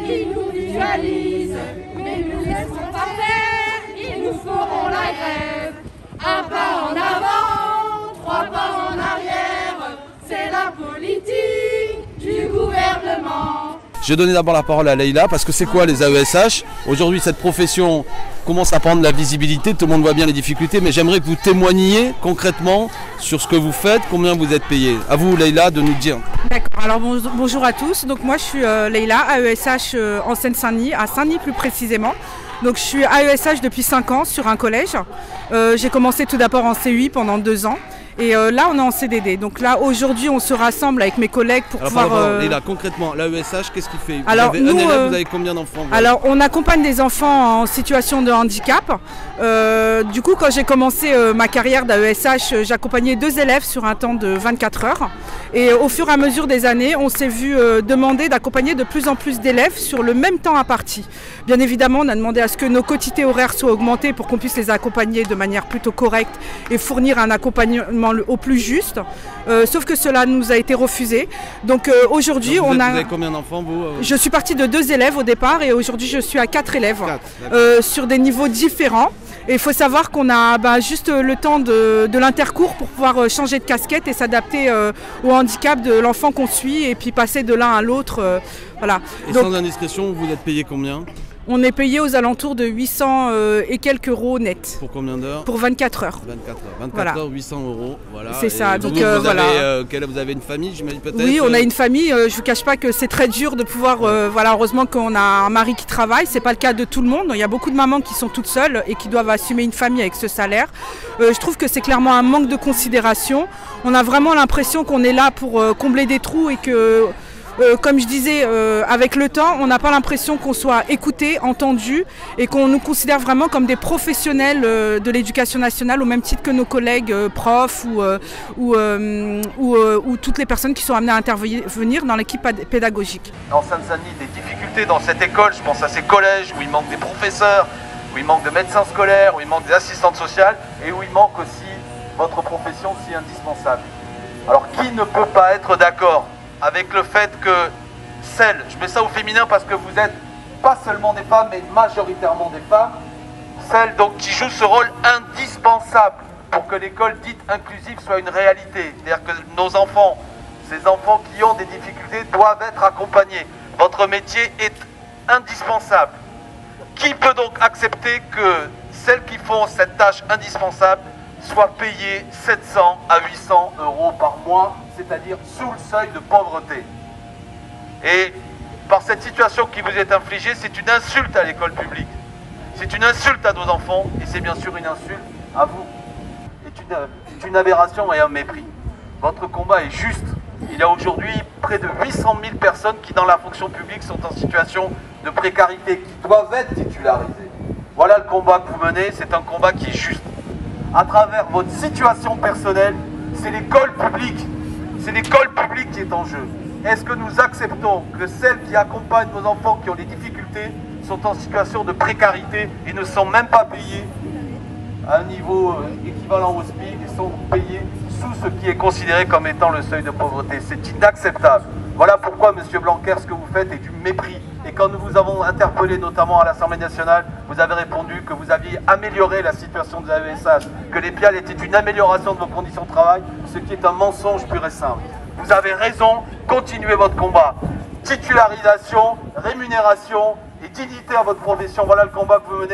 Ils nous visualisent, mais nous laisseront pas faire. Ils nous feront la grève. Un pas en avant, trois pas en arrière. C'est la politique du gouvernement. Je vais donner d'abord la parole à Leïla parce que c'est quoi les AESH? Aujourd'hui, cette profession commence à prendre la visibilité, tout le monde voit bien les difficultés, mais j'aimerais que vous témoigniez concrètement sur ce que vous faites, combien vous êtes payé. À vous, Leïla, de nous dire. D'accord, alors bonjour à tous. Donc moi je suis Leïla, AESH en Seine-Saint-Denis, à Saint-Denis plus précisément. Donc je suis AESH depuis 5 ans sur un collège. J'ai commencé tout d'abord en CUI pendant 2 ans. Et là, on est en CDD. Donc là, aujourd'hui, on se rassemble avec mes collègues pour pouvoir... Et là, concrètement, l'AESH, qu'est-ce qu'il fait? Alors, vous avez un élève, vous avez combien d'enfants? Alors, on accompagne des enfants en situation de handicap. Du coup, quand j'ai commencé ma carrière d'AESH, j'accompagnais 2 élèves sur un temps de 24 heures. Et au fur et à mesure des années, on s'est vu demander d'accompagner de plus en plus d'élèves sur le même temps imparti. Bien évidemment, on a demandé à ce que nos quotités horaires soient augmentées pour qu'on puisse les accompagner de manière plutôt correcte et fournir un accompagnement au plus juste, sauf que cela nous a été refusé. Donc aujourd'hui vous avez combien d'enfants vous Je suis partie de 2 élèves au départ et aujourd'hui je suis à 4 élèves sur des niveaux différents. Et il faut savoir qu'on a juste le temps de l'intercours pour pouvoir changer de casquette et s'adapter au handicap de l'enfant qu'on suit et puis passer de l'un à l'autre. Voilà. Et donc, sans indiscrétion, vous êtes payé combien? On est payé aux alentours de 800 et quelques euros net. Pour combien d'heures? Pour 24 heures. 24 heures, 800 euros. Voilà. C'est ça. Donc, vous avez une famille, j'imagine peut-être? Oui, on a une famille. Je ne vous cache pas que c'est très dur de pouvoir... heureusement qu'on a un mari qui travaille. Ce n'est pas le cas de tout le monde. Il y a beaucoup de mamans qui sont toutes seules et qui doivent assumer une famille avec ce salaire. Je trouve que c'est clairement un manque de considération. On a vraiment l'impression qu'on est là pour combler des trous et que... comme je disais, avec le temps, on n'a pas l'impression qu'on soit écouté, entendu et qu'on nous considère vraiment comme des professionnels de l'éducation nationale au même titre que nos collègues profs ou toutes les personnes qui sont amenées à intervenir dans l'équipe pédagogique. En Seine-Saint-Denis, des difficultés dans cette école, je pense à ces collèges où il manque des professeurs, où il manque de médecins scolaires, où il manque des assistantes sociales et où il manque aussi votre profession si indispensable. Alors qui ne peut pas être d'accord avec le fait que celles, je mets ça au féminin parce que vous êtes pas seulement des femmes, mais majoritairement des femmes, celles donc qui jouent ce rôle indispensable pour que l'école dite inclusive soit une réalité. C'est-à-dire que nos enfants, ces enfants qui ont des difficultés doivent être accompagnés. Votre métier est indispensable. Qui peut donc accepter que celles qui font cette tâche indispensable soient payées 700 à 800 euros par mois, c'est-à-dire sous le seuil de pauvreté. Et par cette situation qui vous est infligée, c'est une insulte à l'école publique. C'est une insulte à nos enfants et c'est bien sûr une insulte à vous. C'est une aberration et un mépris. Votre combat est juste. Il y a aujourd'hui près de 800 000 personnes qui dans la fonction publique sont en situation de précarité, qui doivent être titularisées. Voilà le combat que vous menez, c'est un combat qui est juste. À travers votre situation personnelle, c'est l'école publique. C'est l'école publique qui est en jeu. Est-ce que nous acceptons que celles qui accompagnent nos enfants qui ont des difficultés sont en situation de précarité et ne sont même pas payées à un niveau équivalent au SMIC et sont payées sous ce qui est considéré comme étant le seuil de pauvreté? C'est inacceptable. Voilà pourquoi, M. Blanquer, ce que vous faites est du mépris. Et quand nous vous avons interpellé, notamment à l'Assemblée nationale, vous avez répondu que vous aviez amélioré la situation des AESH, que les PIAL étaient une amélioration de vos conditions de travail, ce qui est un mensonge pur et simple. Vous avez raison, continuez votre combat. Titularisation, rémunération et dignité à votre profession, voilà le combat que vous menez.